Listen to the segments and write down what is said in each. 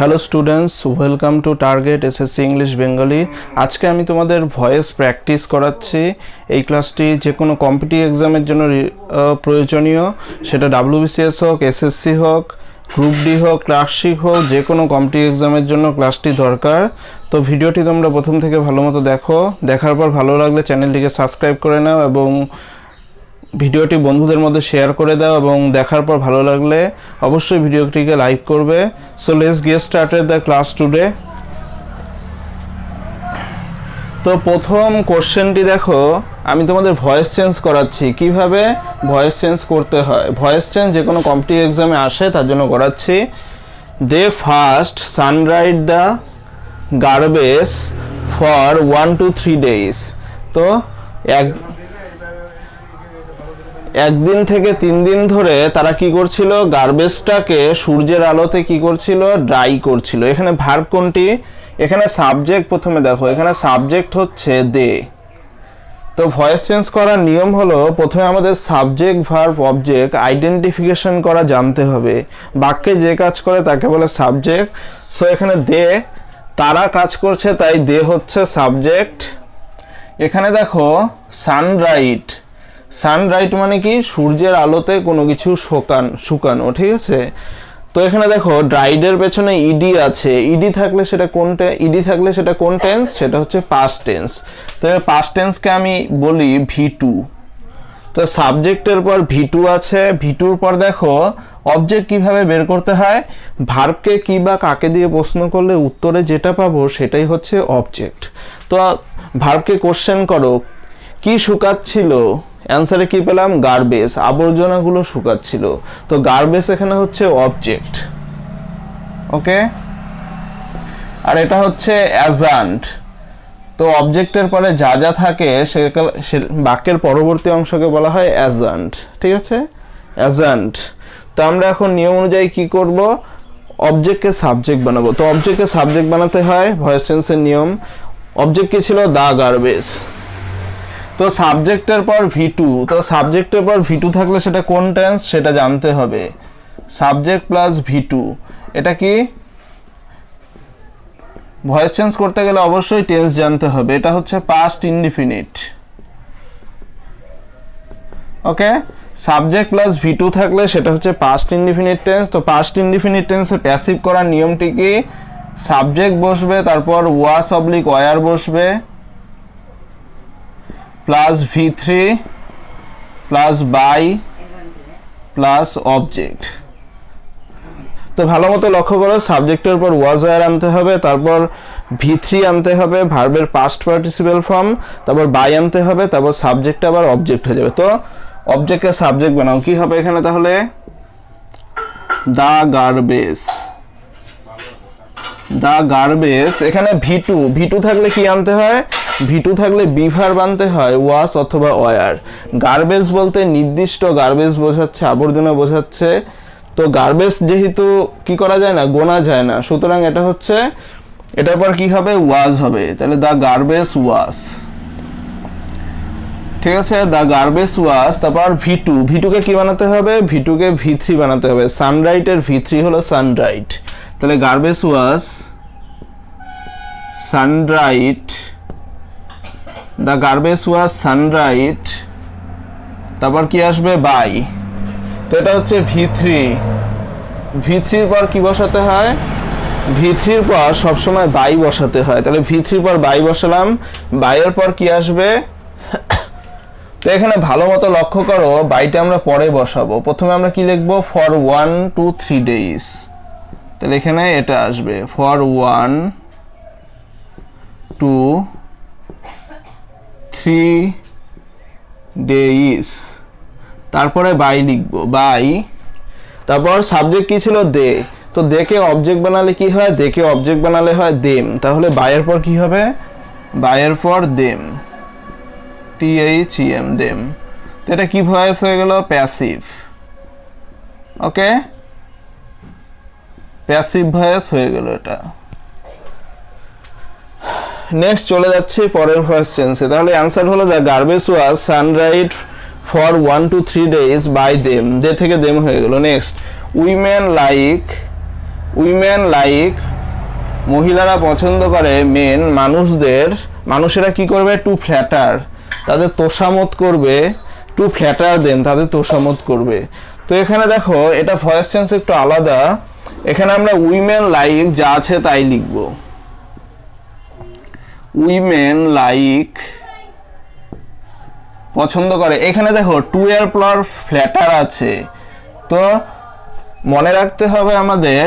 Hello students, welcome to target SSC English Bengali. আজকে আমি তোমাদের ভয়েস প্র্যাকটিস করাচ্ছি। এই ক্লাসটি যে কোনো কম্পিটিটিভ এক্সামের জন্য প্রয়োজনীয়, সেটা ডাব্লিউবিসিএস হোক, এসএসসি হোক, গ্রুপ ডি হোক, ক্লার্কশিপ হোক, যে কোনো কম্পিটিটিভ এক্সামের জন্য ক্লাসটি দরকার। তো ভিডিওটি তোমরা প্রথম থেকে ভালো মতো দেখো, দেখার পর ভালো লাগলে চ্যানেলটিকে সাবস্ক্রাইব করে নাও এবং ভিডিওটি বন্ধুদের মধ্যে শেয়ার করে দাও এবং দেখার পর ভালো লাগলে অবশ্যই ভিডিওটিকে লাইক করবে। So let's get started the class today. তো প্রথম কোশ্চেনটি দেখো, আমি তোমাদের ভয়েস চেঞ্জ করাচ্ছি। কিভাবে ভয়েস চেঞ্জ করতে হয়, ভয়েস চেঞ্জ যে কোনো কম্পিটিটিভ এক্সামে আসে তার জন্য করাচ্ছি। They first sundried the garbage for 1 to 3 days। তো একদিন থেকে 3 দিন ধরে তারা কি করছিল, গার্বেজটাকে সূর্যের আলোতে কি করছিল, ড্রাই করছিল। এখানে ভার্ব কোনটি, এখানে সাবজেক্ট প্রথমে দেখো, এখানে সাবজেক্ট হচ্ছে দে। তো ভয়েস চেঞ্জ করার নিয়ম হলো, প্রথমে আমাদের সাবজেক্ট ভার্ব অবজেক্ট আইডেন্টিফিকেশন করা জানতে হবে। বাক্যে যে কাজ করে তাকে বলে সাবজেক্ট। সো এখানে দে, তারা কাজ করছে তাই দে হচ্ছে সাবজেক্ট। এখানে দেখো সানরাইট, সানরাইট মানে কি, সূর্যের আলোতে কোনো কিছু শুকানো, ঠিক আছে। তো এখানে দেখো ড্রাইডের পেছনে ইডি আছে, ইডি থাকলে সেটা কোন টেন্স, সেটা হচ্ছে পাস্ট টেন্স। তো পাস্ট টেন্সকে আমি বলি ভি2। তো সাবজেক্টের পর ভি2 আছে, ভি2র পর দেখো অবজেক্ট কিভাবে বের করতে হয়। ভার্বকে কি বা কাকে দিয়ে প্রশ্ন করলে উত্তরে যেটা পাবো সেটাই হচ্ছে অবজেক্ট। তো ভার্বকে কোশ্চেন করো, কি শুকাচ্ছিল, অ্যান্সারে কি পেলাম, গার্বেজ, আবর্জনাগুলো শুকাচ্ছিল। তো গার্বেজ এখানে হচ্ছে অবজেক্ট, ওকে। আর এটা হচ্ছে অ্যাজান্ট। তো অবজেক্টের পরে যা যা থাকে সে বাক্যের পরবর্তী অংশকে বলা হয় অ্যাজান্ট, ঠিক আছে, অ্যাজান্ট। তো আমরা এখন নিয়ম অনুযায়ী কি করব, অবজেক্টকে সাবজেক্ট বানাবো। তো অবজেক্টকে সাবজেক্ট বানাতে হয়, ভয়েস চেঞ্জের নিয়ম। অবজেক্ট কি ছিল, দা গার্বেজ। তো সাবজেক্টের পর ভি2, তো সাবজেক্টের পর ভি2 থাকলে সেটা কোন টেন্স সেটা জানতে হবে। সাবজেক্ট প্লাস ভি2, এটা কি, ভয়েস চেঞ্জ করতে গেলে অবশ্যই টেন্স জানতে হবে। এটা হচ্ছে past indefinite, okay. Subject plus V two থাকলে সেটা হচ্ছে পাস্ট ইনডিফিনিট টেন্স। তো পাস্ট ইনডিফিনিট টেন্সে প্যাসিভ করার নিয়মটি কি, সাবজেক্ট বসবে, তারপর ওয়াস অবলিক ওয়ার বসবে, প্লাস ভি3 প্লাস বাই প্লাস অবজেক্ট। তো ভালো মতো লক্ষ্য করো, সাবজেক্টের উপর ওয়াজ ওয়ার আনতে হবে, তারপর ভি3 আনতে হবে, ভার্বের পাস্ট পার্টিসিপেল ফর্ম, তারপর বাই আনতে হবে, তারপর সাবজেক্ট আবার অবজেক্ট হয়ে যাবে। তো অবজেক্টকে সাবজেক্ট বানাও, কি হবে এখানে তাহলে, দা গার্বেজ, দা গার্বেজ। এখানে ভি2 থাকলে কি আনতে হয়, ভি2 থাকলে বি ভার্ব আনতে হয়, ওয়াস অথবা ওয়ার। গার্বেজ বলতে নির্দিষ্ট গার্বেজ বোঝাচ্ছে, আবর্জনা বোঝাচ্ছে। তো গার্বেজ যেহেতু কি করা যায় না, গোনা যায় না, সুতরাং এটা হচ্ছে, এটার পর কি হবে, ওয়াজ হবে। তাহলে দা গার্বেজ ওয়াস, ঠিক আছে, দা গার্বেজ ওয়াস। তারপর ভি2কে কি বানাতে হবে, ভি2কে ভি3 বানাতে হবে। সানরাইটের ভি3 হলো সানরাইট। তাহলে garbage was সানরাইট, the garbage was সানরাইট, তারপর কি আসবে, বাই। তো এটা হচ্ছে ভি3 পর কি বসাতে হয়, ভি3 পর সবসময় বাই বসাতে হয়। তাহলে ভি3 পর বাই বসালাম, বাইয়ের পর কি আসবে। তো এখানে ভালো মতো লক্ষ্য করো, বাইটা আমরা পরে বসাবো। প্রথমে আমরা কি লিখবো, ফর 1 to 3 days। তাহলে এখানে এটা আসবে, ফর 1 to 3 days, তারপরে বাই লিখবো, বাই। তারপর সাবজেক্ট কি ছিল, দে। তো দেখে অবজেক্ট বানালে কি হয়, দেখে অবজেক্ট বানালে হয় দেম। তাহলে বাইয়ের পর কি হবে, বাইয়ের পর দেম, THEM, দেম। তো এটা কি ভয়েস হয়ে গেল, প্যাসিভ, ওকে, প্যাসিভ ভয়েস হয়ে গেল এটা। নেক্সট চলে যাচ্ছি পরের ভয়েস চেঞ্জে। তাহলে অ্যান্সার হলো, the garbage was sundried for 1 to 3 days by them, they থেকে দেম হয়ে গেল। নেক্সট, উইমেন লাইক মহিলারা পছন্দ করে মেন মানুষেরা কি করবে, টু ফ্ল্যাটার, তাদের তোষামত করবে, টু ফ্ল্যাটার দেন, তাদের তোষামত করবে। তো এখানে দেখো এটা ভয়েস চেঞ্জ একটু আলাদা। এখানে আমরা উইমেন লাইক যা আছে তাই লিখব, উইমেন লাইক পছন্দ করে। এখানে দেখো টু এর পর ফ্ল্যাটার আছে, তো মনে রাখতে হবে আমাদের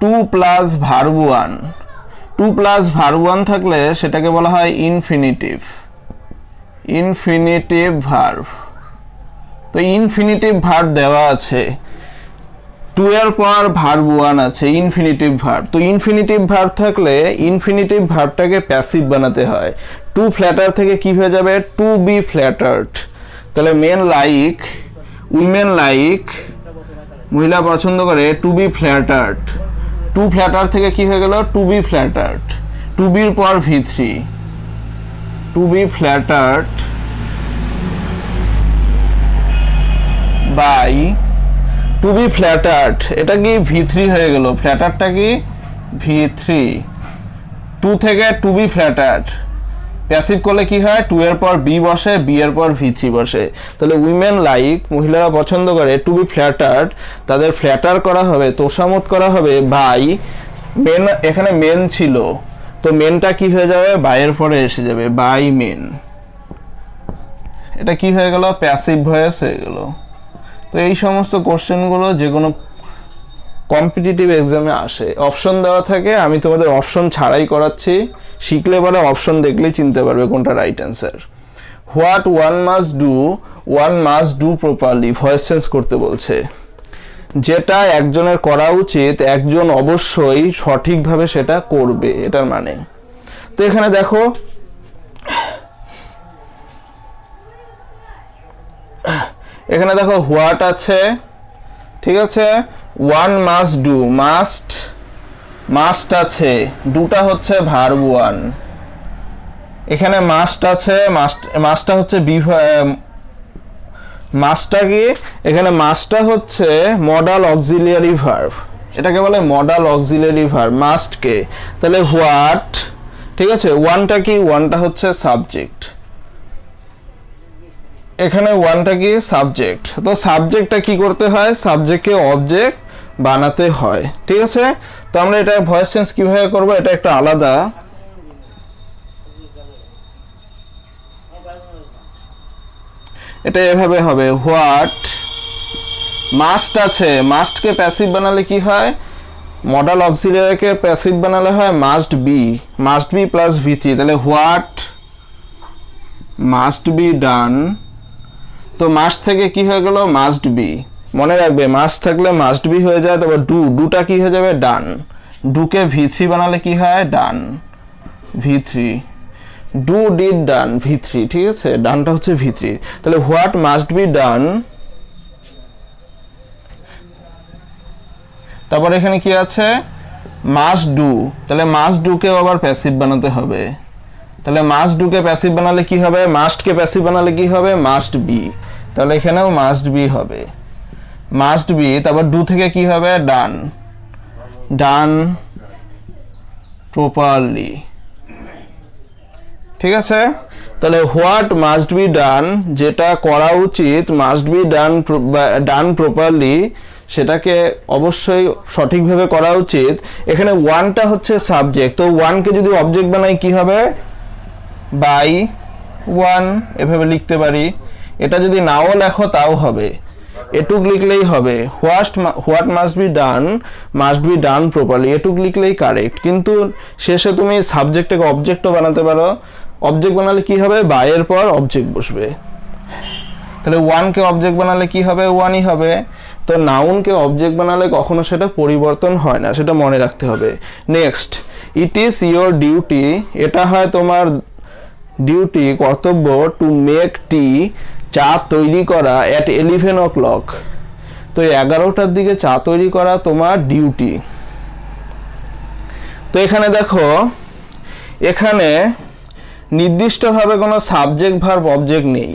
to plus verb one, to plus verb one থাকলে সেটাকে বলা হয় ইনফিনিটিভ, ইনফিনিটিভ ভার্ব। তো ইনফিনিটিভ ভার্ব দেওয়া আছে, টু এর পর ভার্ব ওয়ান আছে, ইনফিনিটিভ ভার্ব। তো ইনফিনিটিভ ভার্ব থাকলে ইনফিনিটিভ ভার্বটাকে প্যাসিভ বানাতে হয়। টু ফ্ল্যাটার থেকে কি হয়ে যাবে, টু বি ফ্ল্যাটার্ড। তাহলে মেন লাইক, উইমেন লাইক মহিলা পছন্দ করে টু বি ফ্ল্যাটার্ড, টু ফ্ল্যাটার থেকে কি হয়ে গেল, টু বি ফ্ল্যাটার্ড, টু বির পর V3, to be flattered by, to be flattered এটা কি V3 হয়ে গেল, ফ্ল্যাটারটা কি V3, টু থেকে টু বি ফ্ল্যাটার্ড প্যাসিভ করলে কি হয়, টু এর পর বি বসে, বি এর পর V3 বসে। তাহলে উইমেন লাইক মহিলারা পছন্দ করে টু বি ফ্ল্যাটার্ড, তাদের ফ্ল্যাটার করা হবে, তোষামত করা হবে বাই মেন, এখানে মেন ছিল তো মেনটা কি হয়ে যাবে, বাইয়ের পরে এসে যাবে, বাই মেন। এটা কি হয়ে গেল, প্যাসিভ ভয়েস হয়ে গেল। তো এই সমস্ত কোশ্চেনগুলো যে কোনো কম্পিটিটিভ এক্সামে আসে, অপশন দেওয়া থাকে, আমি তোমাদের অপশন ছাড়াই করাচ্ছি, শিখলে পরে অপশন দেখলেই চিনতে পারবে কোনটা right answer. What one must do properly, voice change করতে বলছে। যেটা একজনের করা উচিত একজন অবশ্যই সঠিকভাবে সেটা করবে, এটার মানে। তো এখানে দেখো হোয়াট আছে, ঠিক আছে, ওয়ান মাস্ট ডু, মাস্ট আছে, ডুটা হচ্ছে ভার্ব ওয়ান, এখানে মাস্ট আছে, মাস্টটা হচ্ছে মাস্টটা কি, এখানে মাস্টটা হচ্ছে মডাল অক্সিলিয়ারি ভার্ব, এটাকে বলে মডাল অক্সিলিয়ারি ভার্ব মাস্টকে। তাহলে হোয়াট, ঠিক আছে, ওয়ানটা কি, ওয়ানটা হচ্ছে সাবজেক্ট, এখানে ওয়ানটা কি সাবজেক্ট। তো সাবজেক্টটা কি করতে হয়, সাবজেক্টকে অবজেক্ট বানাতে হয়, ঠিক আছে। তো আমরা এটা ভয়েস চেঞ্জ কিভাবে করব, এটা একটা আলাদা। এটা এভাবে হবে, হোয়াট মাস্ট আছে, মাস্টকে প্যাসিভ বানালে কি হয়, মডাল অক্সিলিয়ারিকে প্যাসিভ বানালে হয় মাস্ট বি প্লাস V3। তাহলে হোয়াট মাস্ট বি ডান, তো মাস্ট থেকে কি হয়ে গেল, মাস্ট বি। মনে রাখবে মাস্ট থাকলে মাস্ট বি হয়ে যায়। তারপর ডুটা কি হয়ে যাবে, ডান, ডুকে V3 বানালে কি হয়, ডান V3, do did done V3, ঠিক আছে, ডানটা হচ্ছে V3। তাহলে হোয়াট মাস্ট বি ডান, তারপর এখানে কি আছে, মাস্ট ডু, তাহলে মাস্ট ডুকে আবার প্যাসিভ বানাতে হবে। তাহলে মাস্ট ডুকে প্যাসিভ বানালে কি হবে, মাস্টকে প্যাসিভ বানালে কি হবে, মাস্ট বি, তাহলে এখানেও মাস্ট বি হবে, মাস্ট বি। তারপর ডু থেকে কি হবে, ডান প্রপারলি, ঠিক আছে। তাহলে হোয়াট মাস্ট বি ডান, যেটা করা উচিত, মাস্ট বি ডান প্রপারলি, সেটাকে অবশ্যই সঠিকভাবে করা উচিত। এখানে ওয়ানটা হচ্ছে সাবজেক্ট, তো ওয়ানকে যদি অবজেক্ট বানাই কি হবে, বাই ওয়ান, এভাবে লিখতে পারি। এটা যদি নাও লেখো তাও হবে, এটুক লিখলেই হবে, what must be done properly, এটুক লিখলেই কারেক্ট। কিন্তু শেষে তুমি সাবজেক্টটাকে অবজেক্টও বানাতে পারো, অবজেক্ট বানালে কি হবে, বাইয়ের পর অবজেক্ট বসবে। তাহলে ওয়ানকে অবজেক্ট বানালে কি হবে, ওয়ানই হবে। তো নাউনকে অবজেক্ট বানালে কখনো সেটা পরিবর্তন হয় না, সেটা মনে রাখতে হবে। Next, it is your duty, এটা হয় তোমার ডিউটি, কর্তব্য, টু মেক টি, চা তৈরি করা, অ্যাট 11 o'clock, তো 11টার দিকে চা তৈরি করা তোমার ডিউটি। তো এখানে দেখো, এখানে নির্দিষ্টভাবে কোনো সাবজেক্ট ভার্ব অবজেক্ট নেই।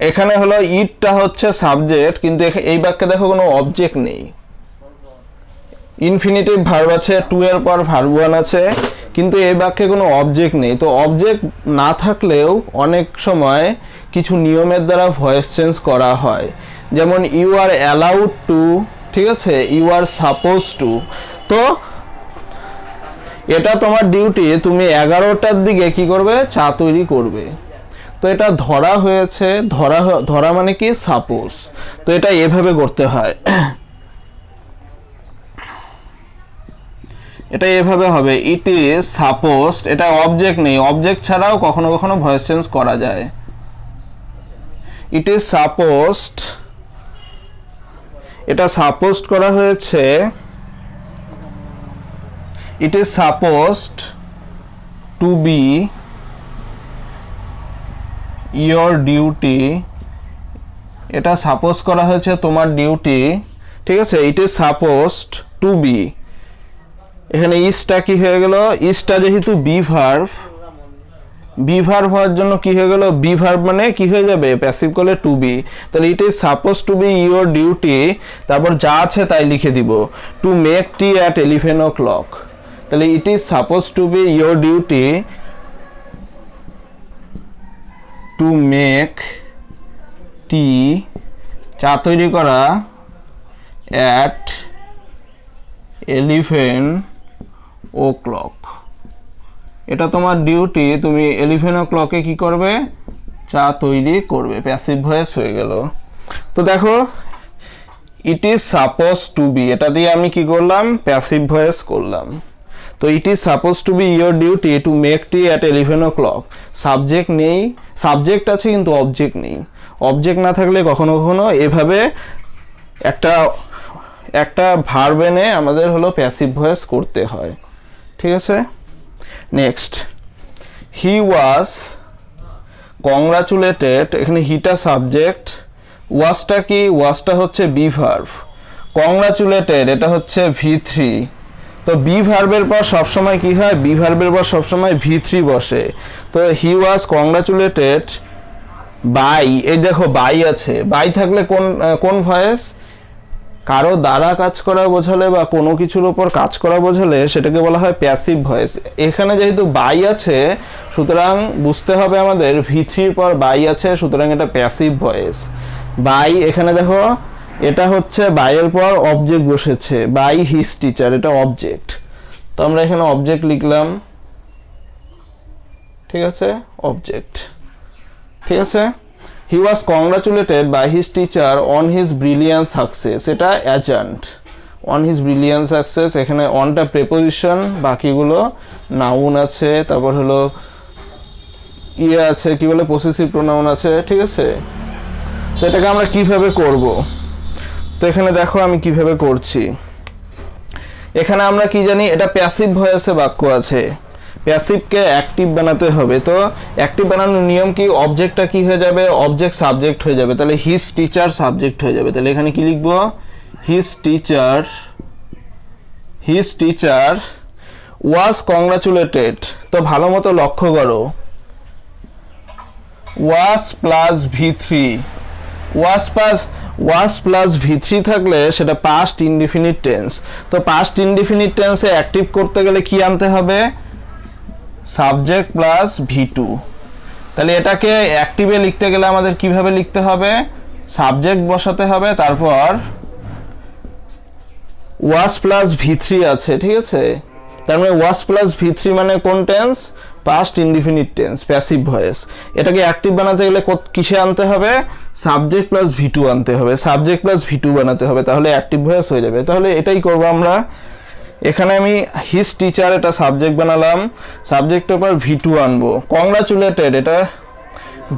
এখানে হলো ইটটা হচ্ছে সাবজেক্ট, কিন্তু এই বাক্যে দেখো কোনো অবজেক্ট নেই, ইনফিনিটিভ ভার্ব আছে, টু এর পর ভার্ব ওয়ান আছে, কিন্তু এই বাক্যে কোনো অবজেক্ট নেই। তো অবজেক্ট না থাকলেও অনেক সময় কিছু নিয়মের দ্বারা ভয়েস চেঞ্জ করা হয়, যেমন ইউ আর অ্যালাউড টু, ঠিক আছে, ইউ আর সাপোজ টু। তো এটা তোমার ডিউটি, তুমি 11টার দিকে কি করবে, চা তৈরি করবে। তো এটা ধরা হয়েছে, ধরা মানে কি, সাপোজ। তো এটা এভাবে করতে হয়, এটা এভাবে হবে, ইট ইজ সাপোজড। এটা অবজেক্ট নেই, অবজেক্ট ছাড়াও কখনো কখনো ভয়েস চেঞ্জ করা যায়। ইট ইজ সাপোজড, এটা সাপোজড করা হয়েছে, it is supposed to be your duty, এটা সাপোজ করা হয়েছে তোমার ডিউটি, ঠিক আছে। It is supposed to be, এখানে ইজটা কি হয়ে গেল, ইজটা যেহেতু বি ভার্ব, বি ভার্ব হওয়ার জন্য কি হয়ে গেল, বি ভার্ব মানে কি হয়ে যাবে, প্যাসিভ করলে টু বি। তাহলে ইট is suppose to be your duty, তারপর যা আছে তাই লিখে দিব, two make tea at 11 o'clock। তাহলে ইট is suppose to be your duty to make টি, চা তৈরি করা, অ্যাট 11 o'clock। এটা তোমার ডিউটি, তুমি 11 o'clock কি করবে, চা তৈরি করবে, প্যাসিভ ভয়েস হয়ে গেল। তো দেখো it is suppose to be, এটা দিয়ে আমি কি করলাম, প্যাসিভ ভয়েস করলাম। তো it is suppose to be your duty to make tea at 11 o'clock। Subject নেই, সাবজেক্ট আছে কিন্তু অবজেক্ট নেই। অবজেক্ট না থাকলে কখনো কখনো এভাবে একটা ভার্ব এনে আমাদের হলো প্যাসিভ ভয়েস করতে হয়, ঠিক আছে। নেক্সট, হি ওয়াজ কংগ্রাচুলেটেড, এখানে হিটা সাবজেক্ট, ওয়াজটা কি, ওয়াজটা হচ্ছে বি ভার্ব, কংগ্রাচুলেটেড এটা হচ্ছে V3। তো বি ভার্বের পর সবসময় কি হয়, বি ভার্বের পর সবসময় V3 বসে। তো হি ওয়াজ কংগ্রাচুলেটেড বাই, এই দেখো বাই আছে, বাই থাকলে কোন ভয়েস, কারো দ্বারা কাজ করা বোঝালে বা কোনো কিছুর উপর কাজ করা বোঝালে সেটাকে বলা হয় প্যাসিভ ভয়েস। এখানে যেহেতু বাই আছে সুতরাং বুঝতে হবে আমাদের V3 পর বাই আছে, সুতরাং এটা প্যাসিভ ভয়েস। বাই, এখানে দেখো এটা হচ্ছে বাইয়ের পর অবজেক্ট বসেছে, বাই হিজ টিচার, এটা অবজেক্ট। তো আমরা এখানে অবজেক্ট লিখলাম, ঠিক আছে, অবজেক্ট, ঠিক আছে। He was congratulated by his teacher on his brilliant success, এটা adjunct, on his brilliant success. এখানে অনটা প্রেপোজিশন, বাকিগুলো নাউন আছে, তারপর হলো ইয়ে আছে, কি বলে, পসেসিভ প্রোনাউন আছে, ঠিক আছে। তো এটাকে আমরা কিভাবে করব, তো এখানে দেখো আমি কিভাবে করছি। এখানে আমরা কি জানি, এটা প্যাসিভ ভয়েসে বাক্য আছে, প্যাসিভকে অ্যাক্টিভ বানাতে হবে। তো অ্যাক্টিভ বানানোর নিয়ম কি, অবজেক্টটা কি হয়ে যাবে, অবজেক্ট সাবজেক্ট হয়ে যাবে, তাহলে হিজ টিচার সাবজেক্ট হয়ে যাবে। তাহলে এখানে কি লিখবো, হিজ টিচার ওয়াজ কংগ্রাচুলেটেড। তো ভালো মতো লক্ষ্য করো, ওয়াজ প্লাস V3, ওয়াজ প্লাস V3 থাকলে সেটা পাস্ট ইনডিফিনিট টেন্স। তো পাস্ট ইনডিফিনিট টেন্সে অ্যাক্টিভ করতে গেলে কি আনতে হবে, সাবজেক্ট প্লাস V2। তাহলে এটাকে অ্যাক্টিভে লিখতে গেলে আমাদের কিভাবে লিখতে হবে, সাবজেক্ট বসাতে হবে, তারপর ওয়াজ প্লাস V3 আছে, ঠিক আছে। তার মানে ওয়াজ প্লাস V3 মানে কোন tense, past indefinite tense, passive voice. এটাকে অ্যাক্টিভ বানাতে গেলে কিসে আনতে হবে, সাবজেক্ট প্লাস V2 আনতে হবে, সাবজেক্ট প্লাস V2 বানাতে হবে, তাহলে অ্যাক্টিভ ভয়েস হয়ে যাবে। তাহলে এটাই করবো আমরা। এখানে আমি হিজ টিচার এটা সাবজেক্ট বানালাম, সাবজেক্টের পর V2 আনবো। কংগ্রাচুলেটেড এটা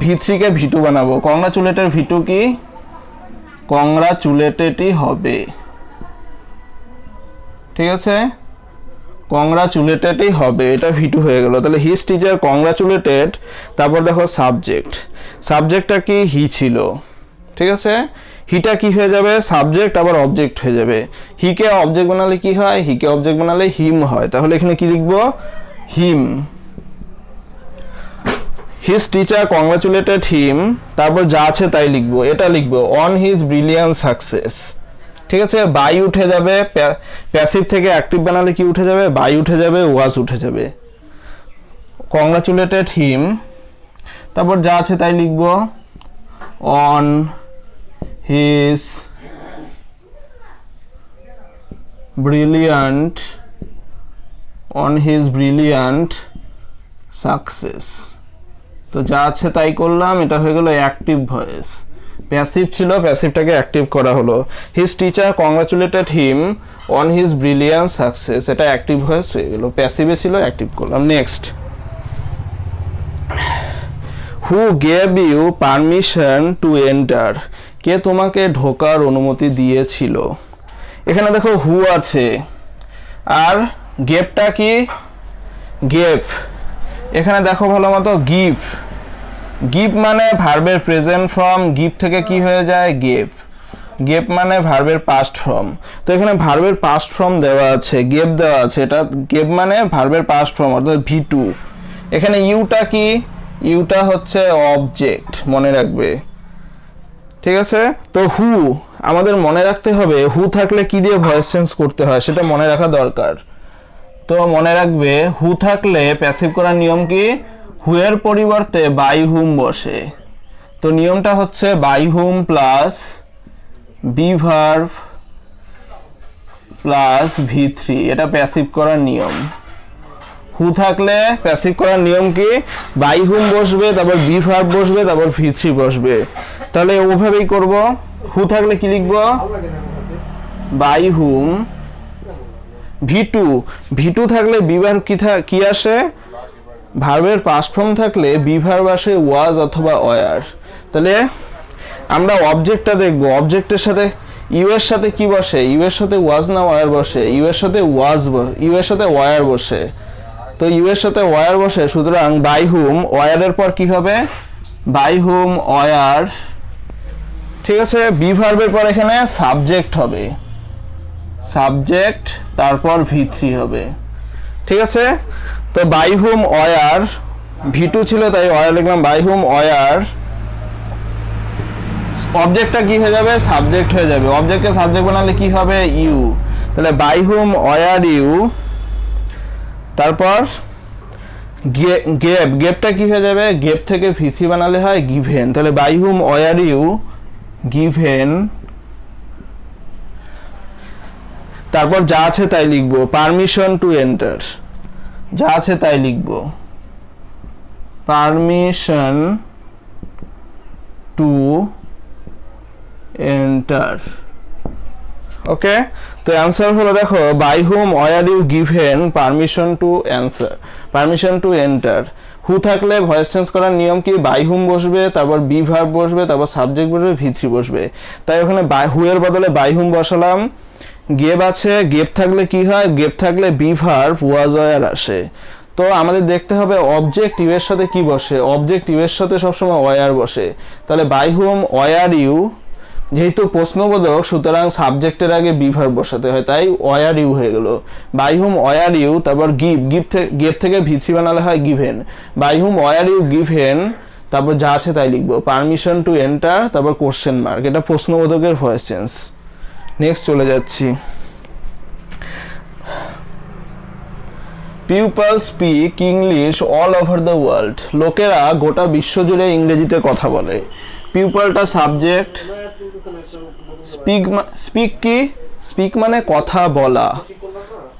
V3 কে V2 বানাবো, কংগ্রাচুলেটেড V2 কি, কংগ্রাচুলেটেডই হবে, ঠিক আছে, কংগ্রাচুলেটেডই হবে, এটা V2 হয়ে গেল। তাহলে হিজ টিচার কংগ্রাচুলেটেড, তারপর দেখো সাবজেক্টটা কি, হি ছিল, ঠিক আছে। হিটা কি হয়ে যাবে, সাবজেক্ট আবার অবজেক্ট হয়ে যাবে। হিকে অবজেক্ট বানালে কি হয়, হিকে অবজেক্ট বানালে হিম হয়, তাহলে এখানে কি লিখবো, হিম। হিজ টিচার কংগ্রাচুলেটেড হিম, তারপর যা আছে তাই লিখবো, এটা লিখবো অন হিজ ব্রিলিয়ান্ট সাকসেস, ঠিক আছে, বাই উঠে যাবে, প্যাসিভ থেকে অ্যাক্টিভ বানালে কি উঠে যাবে, বাই উঠে যাবে, ওয়াজ উঠে যাবে। কংগ্রাচুলেটেড হিম, তারপর যা আছে তাই লিখবো, অন হিজ ব্রিলিয়ান্ট সাকসেস। তো যা আছে তাই করলাম, এটা হয়ে গেল অ্যাক্টিভ ভয়েস। প্যাসিভ ছিল, প্যাসিভটাকে অ্যাক্টিভ করা হলো। His teacher congratulated him on his brilliant success, এটা অ্যাক্টিভ ভয়েস হয়ে গেল। প্যাসিভে ছিল, অ্যাক্টিভ করলাম। Next, who gave you permission to enter, কে তোমাকে ঢোকার অনুমতি দিয়েছিল। এখানে দেখো হু আছে, আর গেভটা কি, গেভ। এখানে দেখো ভালো মতো, গিভ। গিভ মানে ভার্বের প্রেজেন্ট ফর্ম, গিভ থেকে কি হয়ে যায়, গেভ। গেভ মানে ভার্বের পাস্ট ফর্ম। তো এখানে ভার্বের পাস্ট ফর্ম দেওয়া আছে, গেভ দেওয়া আছে, এটা গেভ মানে ভার্বের পাস্ট ফর্ম, অর্থাৎ V2। এখানে ইউটা কি, ইউটা হচ্ছে অবজেক্ট, মনে রাখবে। ঠিক আছে, তো হু আমাদের মনে রাখতে হবে, হু থাকলে কি দিয়ে ভয়েস চেঞ্জ করতে হয় সেটা মনে রাখা দরকার। তো মনে রাখবে, হু থাকলে প্যাসিভ করার নিয়ম কি, হু এর পরিবর্তে বাই হুম বসে। তো নিয়মটা হচ্ছে by whom plus be verb plus V3, এটা প্যাসিভ করার নিয়ম। হু থাকলে প্যাসিভ করার নিয়ম কি, বাই হুম বসবে, তারপর বি ভার্ব বসবে, তারপর V3 বসবে। তাহলে ওভাবেই করব। হু থাকলে কি লিখব, বাই হুম। V2 থাকলে বি ভার্ব কি আসে, ভার্বের পাস্ট ফর্ম থাকলে বি ভার্ব আসে ওয়াজ অথবা ওয়ার। তাহলে আমরা অবজেক্টটা দেখব, অবজেক্টের সাথে ইউ এর সাথে কি বসে, ইউ এর সাথে ওয়াজ না ওয়ার বসে, ইউ এর সাথে ইউ এর সাথে ওয়ার বসে। তো ইউ এর সাথে ওয়ার বসে, সুতরাং বাই হুম, ওয়ারের পর কি হবে, বাই হুম ওয়ার। ঠিক আছে, বি ভার্বের পর এখানে সাবজেক্ট হবে, সাবজেক্ট, তারপর V3 হবে। ঠিক আছে, তো বাই হুম ওয়ার, V2 ছিল তাই ওয়ার লিখলাম, বাই হুম ওয়ার। অবজেক্টটা কি হয়ে যাবে, সাবজেক্ট হয়ে যাবে। অবজেক্টকে সাবজেক্ট বানালে কি হবে, ইউ। তাহলে বাই হুম ওয়ার ইউ, তারপর গেভটা কি হয়ে যাবে, গেভ থেকে V3 বানালে হয় গিভেন। তাহলে by whom were you given, তারপর যা আছে তাই লিখবো, পারমিশন টু এন্টার। যা আছে তাই লিখবো, পারমিশন টু এন্টার। ওকে, তো অ্যান্সার হলো, দেখো, by whom were you given permission to enter. Who থাকলে ভয়েস চেঞ্জ করার নিয়ম কি, বাই হুম বসবে, তারপর বি ভার্ব বসবে, তারপর সাবজেক্ট বসবে, V3 বসবে। তাই ওখানে হু এর বদলে বাই হুম বসালাম। গেভ আছে, গেভ থাকলে কি হয়, গেভ থাকলে বি ভার্ব ওয়াজ ওয়ার আসে। তো আমাদের দেখতে হবে অবজেক্ট ইউ এর সাথে কি বসে, অবজেক্ট ইউ এর সাথে সবসময় ওয়ার বসে। তাহলে বাই হুম ওয়ার ইউ, যেহেতু প্রশ্নবোধক সুতরাং সাবজেক্টের আগে বি ভার্ব বসাতে হয়, তাই ওয়ার ইউ হয়ে গেল। বাই হুম ওয়ার ইউ, তারপর গেভ থেকে V3 বানালে হয় given. By whom were you given, তারপর যা আছে তাই লিখবো, পারমিশন টু এন্টার, তারপর কোশ্চেন মার্ক, এটা প্রশ্নবোধকের ভয়েস চেঞ্জ। নেক্সট চলে যাচ্ছি, people speak English all over the world, লোকেরা গোটা বিশ্ব জুড়ে ইংরেজিতে কথা বলে। পিপলটা সাবজেক্ট, স্পিক কি, স্পিক মানে কথা বলা,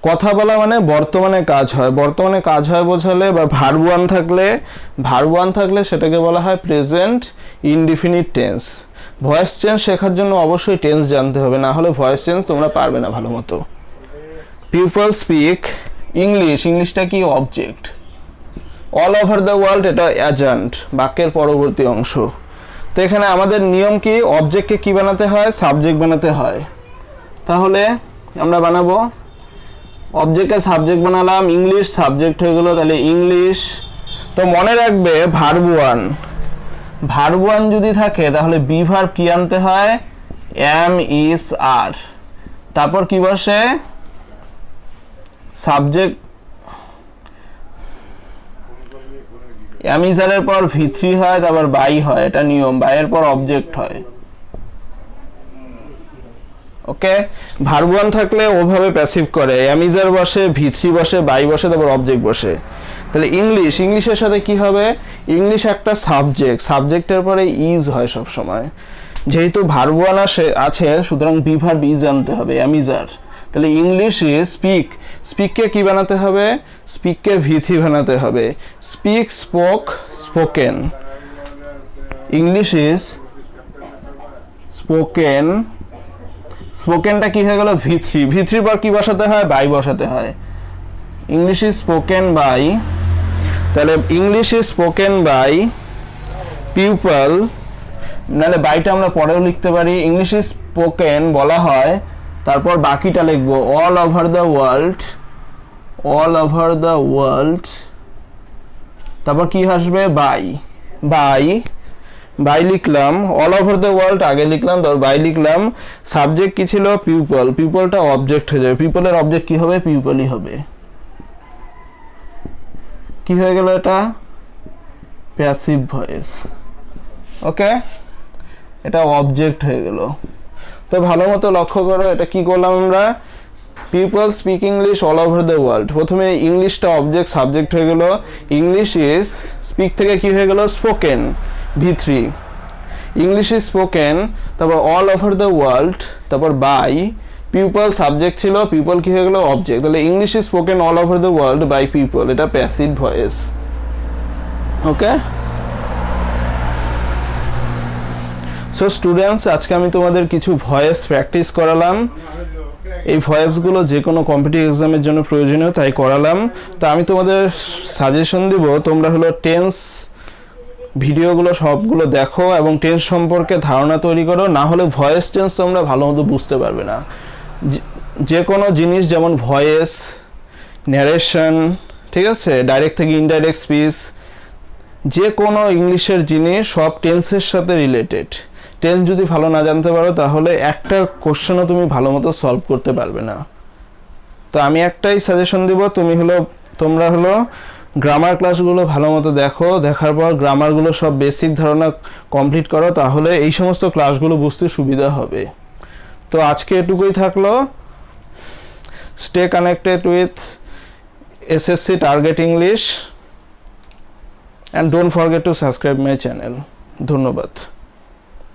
কথা বলা মানে বর্তমানে কাজ হয়, বর্তমানে কাজ হয় বোঝালে বা ভার্ব ওয়ান থাকলে সেটাকে বলা হয় present indefinite tense. Voice change শেখার জন্য অবশ্যই টেন্স জানতে হবে, না হলে ভয়েস চেঞ্জ তোমরা পারবে না ভালো মতো। পিপল স্পিক ইংলিশ, ইংলিশটা কি, object. All over the world, এটা অ্যাডজান্ট, বাক্যের পরবর্তী অংশ। তো এখানে আমাদের নিয়ম কি, অবজেক্টকে কি বানাতে হয়, সাবজেক্ট বানাতে হয়। তাহলে আমরা বানাবো, অবজেক্টকে সাবজেক্ট বানালাম, ইংলিশ সাবজেক্ট হয়ে গেল, তাহলে ইংলিশ। তো মনে রাখবে ভার্ব ওয়ান যদি থাকে তাহলে বি ভার্ব কি আনতে হয়, এম ইজ আর, তারপর কি বসে, সাবজেক্ট, এম ইজ আর এর পর V3 হয়, তারপর বাই হয়, এটা নিয়ম, বাইয়ের পর অবজেক্ট হয়। ওকে, ভার্ব ওয়ান থাকলে ওভাবে প্যাসিভ করে, অ্যামিজার বসে, ভি3 বসে, বাই বসে, তারপর অবজেক্ট বসে। তাহলে ইংলিশের সাথে কি হবে, ইংলিশ একটা সাবজেক্টের পরে ইজ হয় সব সময়, যেহেতু ভার্ব ওয়ান আছে সুতরাং বি ভার্ব ইজ আনতে হবে, অ্যামিজার। তাহলে ইংলিশ ইজ স্পিককে কি বানাতে হবে, স্পিককে ভি3 বানাতে হবে, speak, spoke, spoken. English is spoken, স্পোকেনটা কি হয়ে গেল ভি3 পর কি বসাতে হয়, বাই বসাতে হয়। ইংলিশ ইজ স্পোকেন বাই, তাহলে English is spoken by people, নাহলে বাইটা আমরা পরেও লিখতে পারি। ইংলিশ ইজ স্পোকেন বলা হয়, তারপর বাকিটা লিখবো অল ওভার দ্য ওয়ার্ল্ড, তারপর কি আসবে বাই লিখলাম, অল ওভার দ্য ওয়ার্ল্ড আগে লিখলাম, তারপর বাই লিখলাম। সাবজেক্ট কি ছিল, পিপলটা অবজেক্ট হয়ে যাবে, পিপলের অবজেক্ট কি হবে, পিপলই হবে। কি হয়ে গেল, এটা প্যাসিভ ভয়েস। ওকে, এটা অবজেক্ট হয়ে গেল। তো ভালো মতো লক্ষ্য করো, এটা কি করলাম আমরা, people speak English all over the world. প্রথমে ইংলিশটা অবজেক্ট, সাবজেক্ট হয়ে গেল, ইংলিশ ইজ স্পিক থেকে কি হয়ে গেল, স্পোকেন, ভি3, ইংলিশ ইজ স্পোকেন, তারপর অল ওভার দ্য ওয়ার্ল্ড, তারপর বাই পিপল, সাবজেক্ট ছিল, পিপল কি হয়ে গেল, অবজেক্ট। তাহলে English is spoken all over the world by people, এটা passive voice. Okay, so students, আজকে আমি তোমাদের কিছু ভয়েস প্র্যাকটিস করালাম। এই ভয়েসগুলো যে কোনো কম্পিটিটিভ এক্সামের জন্য প্রয়োজনীয়, তাই করালাম। তো আমি তোমাদের সাজেশন দিব, তোমরা হলো টেন্স ভিডিওগুলো সবগুলো দেখো এবং টেন্স সম্পর্কে ধারণা তৈরি করো, না হলে ভয়েস টেন্স তোমরা ভালো মতো বুঝতে পারবে না। যে কোনো জিনিস যেমন ভয়েস, ন্যারেশন, ঠিক আছে, ডাইরেক্ট থেকে ইনডাইরেক্ট স্পিচ, যে কোনো ইংলিশের জিনিস সব টেন্সের সাথে রিলেটেড। টেন্স যদি ভালো না জানতে পারো তাহলে একটা কোশ্চেনও তুমি ভালো মতো সলভ করতে পারবে না। তো আমি একটাই সাজেশন দিব, তোমরা হলো গ্রামার ক্লাসগুলো ভালো মতো দেখো, দেখার পর গ্রামারগুলো সব বেসিক ধারণা কমপ্লিট করো, তাহলে এই সমস্ত ক্লাসগুলো বুঝতে সুবিধা হবে। তো আজকে এটুকুই থাকলো। Stay connected with SSC target English and don't forget to subscribe my channel. ধন্যবাদ।